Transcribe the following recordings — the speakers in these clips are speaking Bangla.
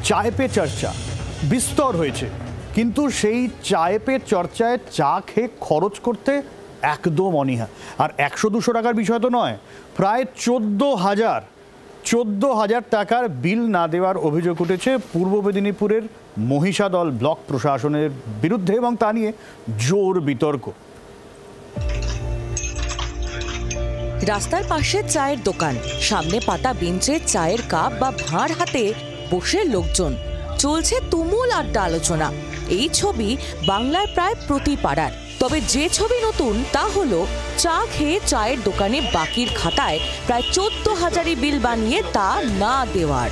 চায় পে চর্চা বিস্তর হয়েছে, কিন্তু সেই চায় পে চর্চায় চা খেয়ে খরচ করতে একদম অনীহা। আর 100-200 টাকার বিষয় তো নয়, প্রায় 14,000 টাকার বিল না দেওয়ার অভিযোগ উঠেছে পূর্ব মেদিনীপুরের মহিষাদল ব্লক প্রশাসনের বিরুদ্ধে, এবং তা নিয়ে জোর বিতর্ক। রাস্তার পাশে চায়ের দোকান, সামনে পাতা বেঞ্চে চায়ের কাপ বা ভাঁড় হাতে বসে লোকজন, চলছে তুমুল আড্ডা আলোচনা। এই ছবি বাংলার প্রায় প্রতি পাড়ার। তবে যে ছবি নতুন তা হলো চা খেয়ে চায়ের দোকানে বাকির খাতায় প্রায় 14,000 বিল বানিয়ে তা না দেওয়ার।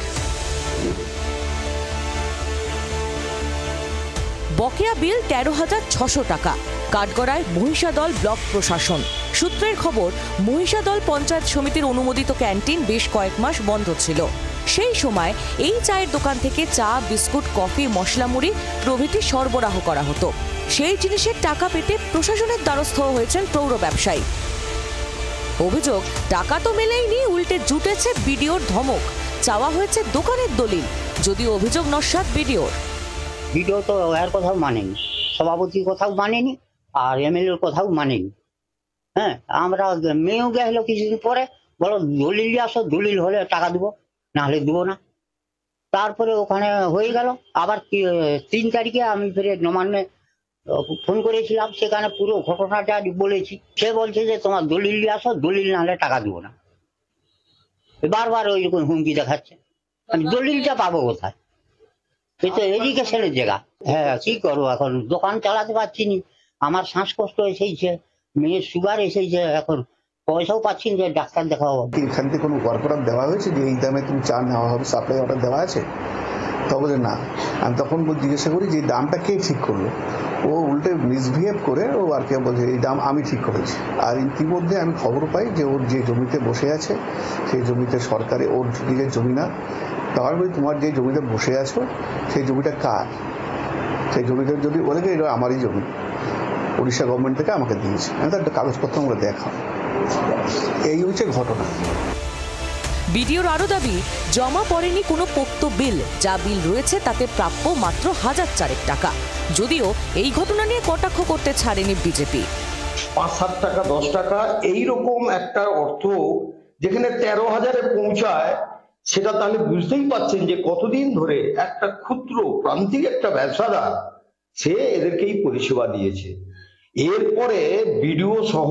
বকেয়া বিল 13,600 টাকা। কাঠগড়ায় মহিষাদল ব্লক প্রশাসন সূত্রের খবর, মহিষাদল পঞ্চায়েত সমিতির অনুমোদিত ক্যান্টিন বেশ কয়েক মাস বন্ধ ছিল। সেই সময় এই চায়ের দোকান থেকে চা, বিস্কুট, কফি, মশলা মুড়ি প্রভৃতি সরবরাহ করা হতো। সেই জিনিসের টাকা পেতে প্রশাসনের দ্বারস্থ হয়েছেন পৌর ব্যবসায়ী। অভিযোগ, টাকা তো মেলেইনি, উল্টে জুটেছে বিডিওর ধমক। চাওয়া হয়েছে দোকানের দলিল, যদিও অভিযোগ নস্যাৎ বিডিওর। বিডিও তো এর কথাও মানেনি, সভাপতির কথাও মানেনি, আর এমএলএর কথাও মানেনি। হ্যাঁ, আমরা মেয়েও গেল কিছুদিন পরে, বলো দলিল আসো, দলিল হলে টাকা দেবো, না হলে দেবো না। তারপরে ওখানে হয়ে গেল। আবার 3 তারিখে আমি ফিরে নবান্নে ফোন করেছিলাম, সেখানে পুরো ঘটনাটা বলেছি। সে বলছে যে তোমার দলিল আসো, দলিল না হলে টাকা দেবো না। বারবার ওই রকম হুমকি দেখাচ্ছে। আমি দলিলটা পাবো কোথায়? এই তো এডুকেশনের জায়গা। হ্যাঁ, কি করবো এখন, দোকান চালাতে পারছি না, আমার শ্বাসকষ্ট এসেছে, মেয়ের সুগার এসেছে, এখন পয়সাও পাচ্ছি না যে ডাক্তার দেখাবো। এখান থেকে কোনো ওয়ার্ক অর্ডার দেওয়া হয়েছে যে এই দামে তুমি চা নেওয়া হবে, সাপ্লাই অর্ডার দেওয়া আছে? তবে না। আমি তখন জিজ্ঞাসা করি যে দামটা কে ঠিক করলো? ও উল্টে মিসবিহেভ করে ও আর কে বলছে এই দাম আমি ঠিক করেছি। আর ইতিমধ্যে আমি খবর পাই যে ওর যে জমিতে বসে আছে সেই জমিতে সরকারে, ওর নিজের জমি না, তার বলি তোমার যে জমিতে বসে আছো সেই জমিটা কার? সেই জমিটা যদি ওদেরকে, এটা আমারই জমি, উড়িষ্যা গভর্নমেন্ট থেকে আমাকে দিয়েছে, আমি তো একটা কাগজপত্র আমরা দেখা। এই হচ্ছে ঘটনা। বিডিওর আরো দাবি, জমা পড়েনি কোনো পোক্ত বিল, যা বিল রয়েছে তাতে প্রাপ্য মাত্র 1,004 টাকা। যদিও এই ঘটনা নিয়ে কটাক্ষ করতে ছাড়েনি বিজেপি। 5-7 টাকা 10 টাকা এইরকম একটা অর্থ যেখানে 13,000-এ পৌঁছায়, সেটা তাহলে বুঝতেই পারছেন যে কতদিন ধরে একটা ক্ষুদ্র প্রান্তিক একটা ব্যবসাদার সে এদেরকেই পরিষেবা দিয়েছে। এরপরে বিডিও সহ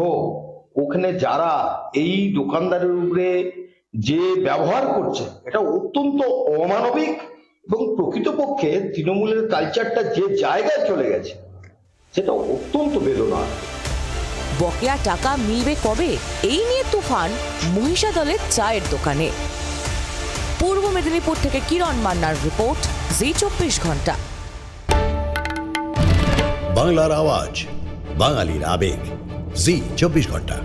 ওখানে যারা এই দোকানদারের উপরে যে ব্যবহার করছে, এটা অত্যন্ত অমানবিক এবং প্রকৃতপক্ষে তৃণমূলের কালচারটা যে জায়গায় চলে গেছে সেটা অত্যন্ত বেদনার। বকেয়া টাকা মিলবে কবে, এই নিয়ে তুফান মহিষাদলের চায়ের দোকানে। পূর্ব মেদিনীপুর থেকে কিরণ মান্নার রিপোর্ট, জি 24 ঘন্টা। বাংলার আওয়াজ, বাঙালির আবেগ, জি 24 ঘন্টা।